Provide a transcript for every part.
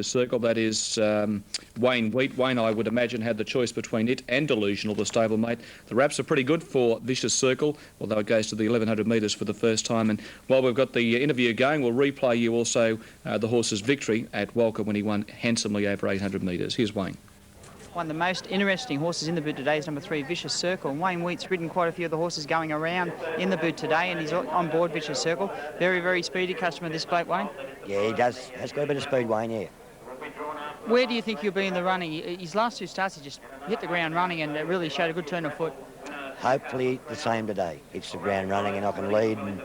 Circle, that is Wayne Wheat. Wayne, I would imagine, had the choice between it and Delusional, the stablemate. The wraps are pretty good for Vicious Circle, although it goes to the 1100 metres for the first time. And while we've got the interview going, we'll replay you also the horse's victory at Walker when he won handsomely over 800 metres. Here's Wayne. One of the most interesting horses in the boot today is number 3, Vicious Circle. And Wayne Wheat's ridden quite a few of the horses going around in the boot today, and he's on board Vicious Circle. Very, very speedy customer, this bloke, Wayne. Yeah, he does. Has got a bit of speed, Wayne, yeah. Where do you think he'll be in the running? His last 2 starts, he just hit the ground running and it really showed a good turn of foot. Hopefully the same today. Hits the ground running and I can lead and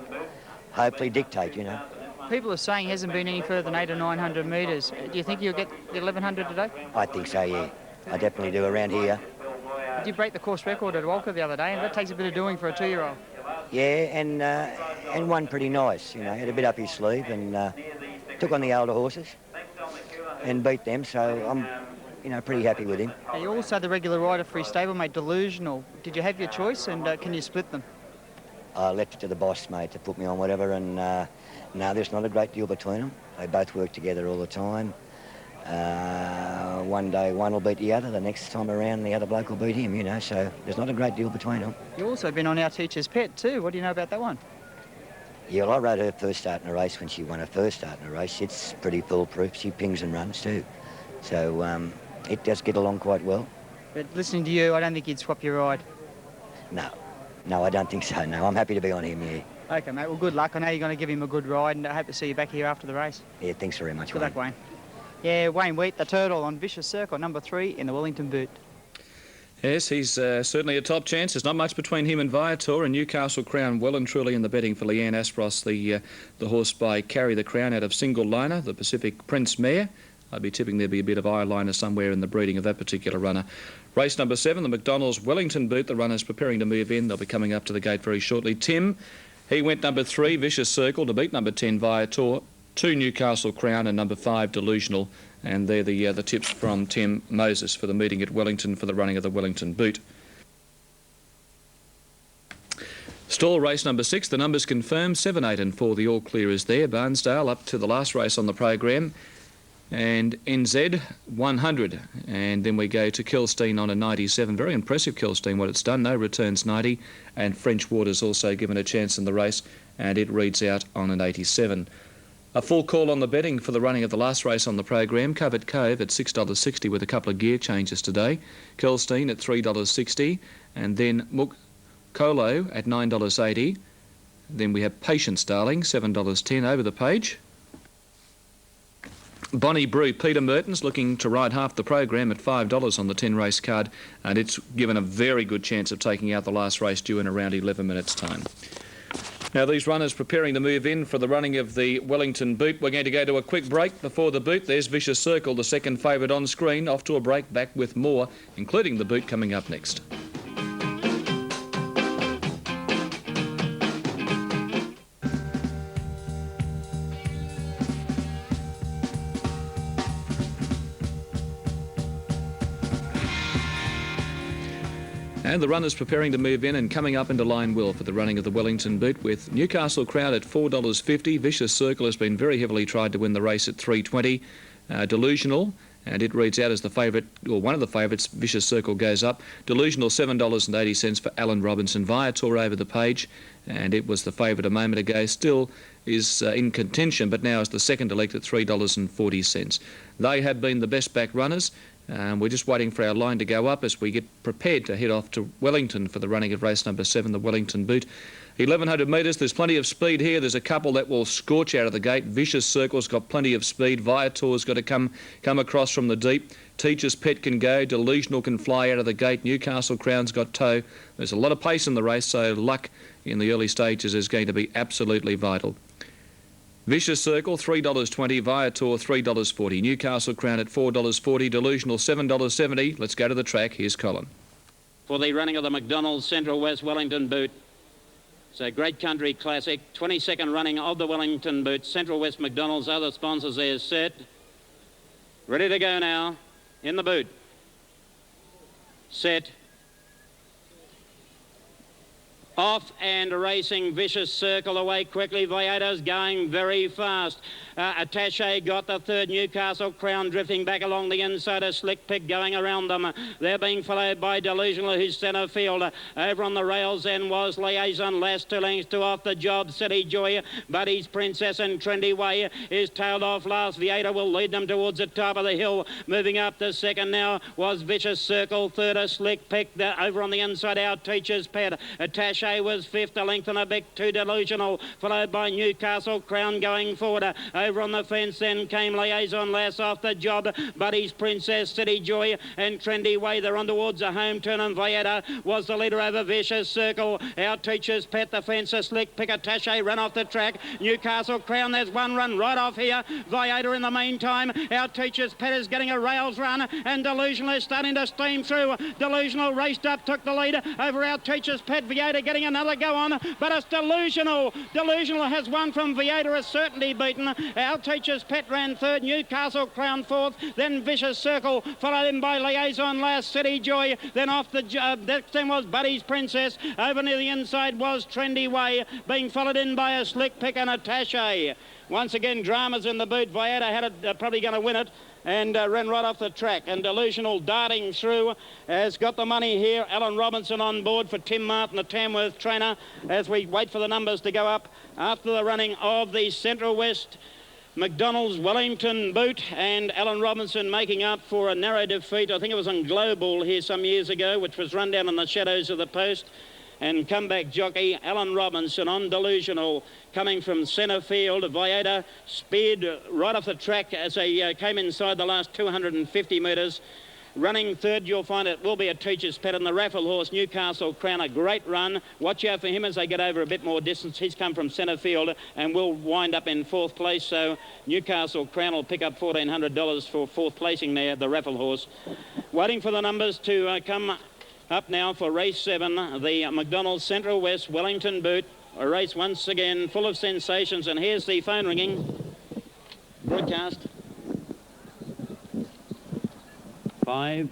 hopefully dictate, you know. People are saying he hasn't been any further than 800 or 900 metres. Do you think he'll get the 1100 today? I think so, yeah. I definitely do around here. Did you break the course record at Walker the other day? And that takes a bit of doing for a 2-year-old. Yeah, and one pretty nice, you know. Had a bit up his sleeve and took on the older horses and beat them, so I'm, you know, pretty happy with him. Now, you're also the regular rider for his stablemate, Delusional. Did you have your choice, and can you split them? I left it to the boss, mate, to put me on whatever, and no, there's not a great deal between them. They both work together all the time. One day one will beat the other, the next time around the other bloke will beat him, you know, so there's not a great deal between them. You've also been on Our Teacher's Pet too. What do you know about that one? Yeah, well, I rode her first start in a race when she won her first start in a race. It's pretty foolproof. She pings and runs too. So it does get along quite well. But listening to you, I don't think you'd swap your ride. No, I don't think so, no. I'm happy to be on him, yeah. OK, mate, well, good luck. I know you're going to give him a good ride, and I hope to see you back here after the race. Yeah, thanks very much, Good luck, Wayne. Yeah, Wayne Wheat, the turtle on Vicious Circle, number 3 in the Wellington Boot. Yes, he's certainly a top chance. There's not much between him and Viator, and Newcastle Crown well and truly in the betting for Leanne Aspros, the horse by Carry the Crown out of Single Liner, the Pacific Prince mare. I'd be tipping there'd be a bit of eyeliner somewhere in the breeding of that particular runner. Race number 7, the McDonald's Wellington Boot. The runner's preparing to move in. They'll be coming up to the gate very shortly. Tim, he went number 3, Vicious Circle, to beat number 10, Viator, 2, Newcastle Crown, and number 5, Delusional. And they're the tips from Tim Moses for the meeting at Wellington for the running of the Wellington Boot. Stall race number 6, the numbers confirmed, 7, 8 and 4, the all clear is there. Barnsdale up to the last race on the program. And NZ 100, and then we go to Kilstein on a 97. Very impressive, Kilstein, what it's done. No returns, 90, and French Water's also given a chance in the race, and it reads out on an 87. A full call on the betting for the running of the last race on the program. Covert Cove at $6.60 with a couple of gear changes today. Kilstein at $3.60, and then Mook Colo at $9.80. Then we have Patience Darling, $7.10 over the page. Bonnie Brew, Peter Mertens, looking to ride half the program at $5 on the 10 race card, and it's given a very good chance of taking out the last race due in around 11 minutes' time. Now, these runners preparing to move in for the running of the Wellington Boot. We're going to go to a quick break before the Boot. There's Vicious Circle, the second favourite on screen. Off to a break, back with more, including the Boot coming up next. And the runners preparing to move in and coming up into line well for the running of the Wellington Boot, with Newcastle Crown at $4.50. Vicious Circle has been very heavily tried to win the race at $3.20. Delusional, and it reads out as the favourite, or one of the favourites. Vicious Circle goes up. Delusional $7.80 for Alan Robinson. Viator over the page, and it was the favourite a moment ago. Still is in contention, but now is the second elect at $3.40. They have been the best back runners. We're just waiting for our line to go up as we get prepared to head off to Wellington for the running of race number 7, the Wellington Boot. 1,100 metres, there's plenty of speed here. There's a couple that will scorch out of the gate. Vicious Circle's got plenty of speed. Viator's got to come across from the deep. Teacher's Pet can go. Delusional can fly out of the gate. Newcastle Crown's got toe. There's a lot of pace in the race, so luck in the early stages is going to be absolutely vital. Vicious Circle, $3.20. Viator, $3.40. Newcastle Crown at $4.40. Delusional, $7.70. Let's go to the track. Here's Colin. For the running of the McDonald's Central West Wellington Boot. It's a Great Country Classic. 22nd running of the Wellington Boot. Central West McDonald's, other sponsors there set. Ready to go now. In the boot. Set. Off and racing. Vicious Circle away quickly. Viator's going very fast. Attache got the third. Newcastle Crown drifting back along the inside. A Slick Pick going around them. They're being followed by Delusional, who's centre field. Over on the rails then was Liaison Lass, 2 lengths to off the job. City Joy, Buddy's Princess and Trendy Way is tailed off last. Vieta will lead them towards the top of the hill. Moving up the second now was Vicious Circle. Third, a Slick Pick. Over on the inside, Our Teacher's Pet. Attache was fifth, a length and a bit. 2 Delusional, followed by Newcastle Crown going forward. Over on the fence then came Liaison Lass off the job. Buddy's Princess, City Joy and Trendy Way. They're on towards the home turn, and Vieta was the leader over Vicious Circle. Our Teacher's Pet, the fence, a Slick Pick. Attache run off the track. Newcastle Crown, there's one run right off here. Vieta in the meantime. Our Teacher's Pet is getting a rails run, and Delusional is starting to steam through. Delusional raced up, took the lead over Our Teacher's Pet. Vieta getting another go on, but it's Delusional. Delusional has won from Vieta, a certainty beaten. Our Teacher's Pet ran third, Newcastle Crown fourth, then Vicious Circle, followed in by Liaison Lass, City Joy, then off the next then was Buddy's Princess. Over near the inside was Trendy Way, being followed in by a Slick Pick and Attache. Once again, Dramas in the boot. Vieta had it, probably going to win it, and ran right off the track. And Delusional darting through has got the money here. Alan Robinson on board for Tim Martin, the Tamworth trainer, as we wait for the numbers to go up after the running of the Central West McDonald's Wellington Boot, and Alan Robinson making up for a narrow defeat. I think it was on Global here some years ago, which was run down in the shadows of the post. And comeback jockey Alan Robinson on Delusional coming from centre field. Vieta speared right off the track as they came inside the last 250 metres. Running third, you'll find it will be a Teacher's Pet, and the raffle horse Newcastle Crown, a great run. Watch out for him as they get over a bit more distance. He's come from centre field and will wind up in fourth place, so Newcastle Crown will pick up $1,400 for fourth placing there, the raffle horse. Waiting for the numbers to come up now for race 7, the McDonald's Central West Wellington Boot, a race once again full of sensations. And here's the phone ringing. Broadcast. 5,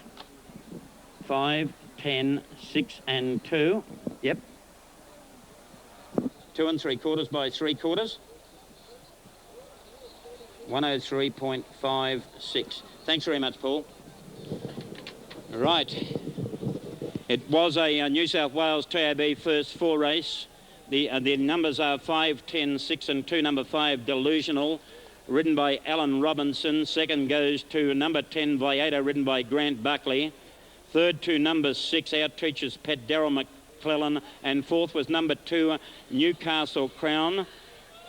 10, 6 and 2. Yep. 2 3/4 by 3/4. 103.56. Thanks very much, Paul. Right. It was a New South Wales TAB first 4 race. The numbers are 5, 10, 6 and 2. Number 5, Delusional, ridden by Alan Robinson. Second goes to number 10, Vieta, ridden by Grant Buckley. Third to number 6, Our Teacher's Pet, Daryl McClellan. And fourth was number 2, Newcastle Crown.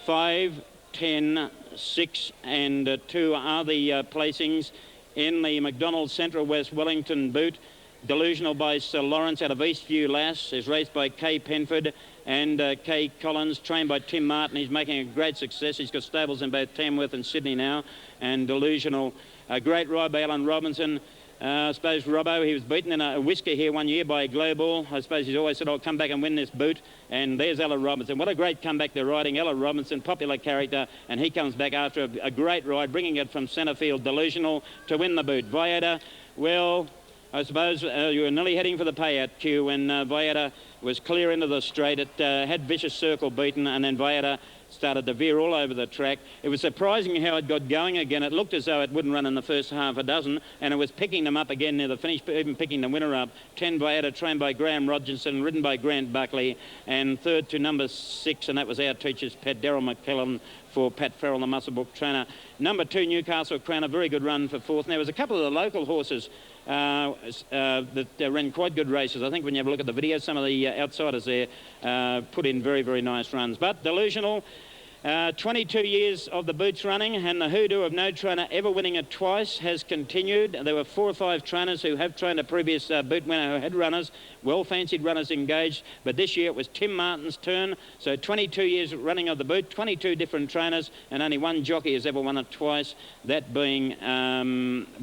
5, 10, 6 and 2 are the placings in the McDonald's Central West Wellington Boot. Delusional by Sir Lawrence out of Eastview Lass is raced by Kay Penford and Kay Collins, trained by Tim Martin. He's making a great success. He's got stables in both Tamworth and Sydney now. And Delusional, a great ride by Alan Robinson. I suppose Robbo, he was beaten in a whisker here one year by Global. I suppose he's always said, I'll come back and win this boot. And there's Alan Robinson. What a great comeback they're riding. Alan Robinson, popular character, and he comes back after a great ride, bringing it from centre field. Delusional to win the boot. Vieta, well, I suppose you were nearly heading for the payout queue when Vieta was clear into the straight. It had Vicious Circle beaten, and then Vieta started to veer all over the track. It was surprising how it got going again. It looked as though it wouldn't run in the first half a dozen, and it was picking them up again near the finish, even picking the winner up. 10 Vieta, trained by Graham Rogerson, ridden by Grant Buckley, and third to number 6, and that was Our Teacher's Pet, Daryl McClellan, for Pat Farrell, the muscle book trainer. Number 2, Newcastle Crown, a very good run for fourth. And there was a couple of the local horses that ran quite good races. I think when you have a look at the video, some of the outsiders there put in very, very nice runs. But Delusional, 22 years of the boots running, and the hoodoo of no trainer ever winning it twice has continued. There were 4 or 5 trainers who have trained a previous boot winner who had runners, well-fancied runners engaged, but this year it was Tim Martin's turn. So 22 years running of the boot, 22 different trainers, and only one jockey has ever won it twice, that being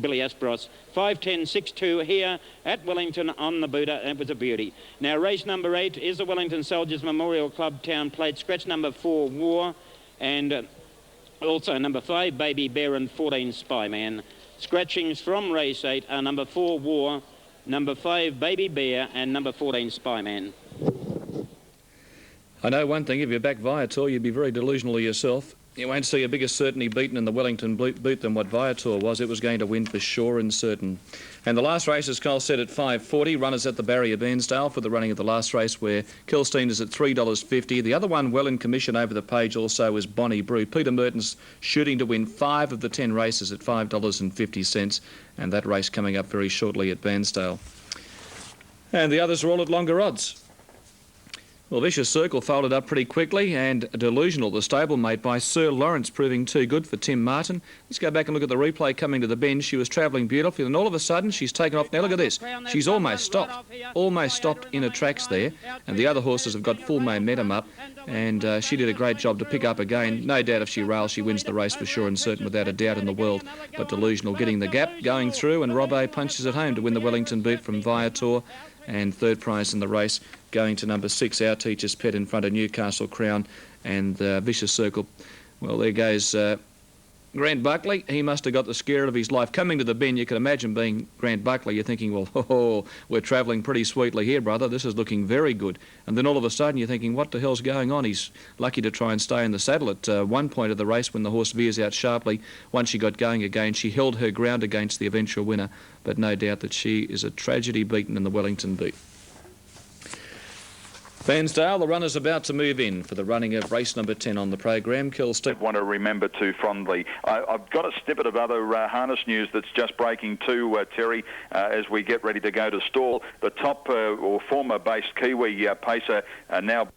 Billy Aspros. 5, 10, 6, 2 here at Wellington on the booter. It was a beauty. Now race number 8 is the Wellington Soldiers Memorial Club Town Plate. Scratch number 4, War, and also number 5, Baby Bear, and 14, Spyman. Scratchings from race 8 are number 4, War, number 5, Baby Bear, and number 14, Spyman. I know one thing, if you're back Viator, you'd be very delusional yourself. You won't see a bigger certainty beaten in the Wellington Boot than what Viator was. It was going to win for sure and certain. And the last race is Cole set at 5.40. Runners at the barrier Bairnsdale for the running of the last race, where Kilstein is at $3.50. The other one well in commission over the page also is Bonnie Brew. Peter Merton's shooting to win 5 of the 10 races at $5.50, and that race coming up very shortly at Bairnsdale. And the others are all at longer odds. Well, Vicious Circle folded up pretty quickly, and Delusional, the stablemate by Sir Lawrence, proving too good for Tim Martin. Let's go back and look at the replay coming to the bend. She was travelling beautifully, and all of a sudden she's taken off. Now look at this. She's almost stopped in her tracks there, and the other horses have got full momentum up, and she did a great job to pick up again. No doubt if she rails, she wins the race for sure and certain, without a doubt in the world. But Delusional getting the gap, going through, and Robbo punches it home to win the Wellington Boot from Viator. And third prize in the race going to number 6, Our Teacher's Pet, in front of Newcastle Crown and Vicious Circle. Well, there goes Grant Buckley. He must have got the scare of his life. Coming to the bend, you can imagine being Grant Buckley, you're thinking, well, we're travelling pretty sweetly here, brother. This is looking very good. And then all of a sudden you're thinking, what the hell's going on? He's lucky to try and stay in the saddle at one point of the race when the horse veers out sharply. Once she got going again, she held her ground against the eventual winner, but no doubt that she is a tragedy beaten in the Wellington Boot. Bairnsdale, the runner's about to move in for the running of race number 10 on the program. I want to remember too fondly. I've got a snippet of other harness news that's just breaking too, Terry, as we get ready to go to stall. The top or former based Kiwi pacer now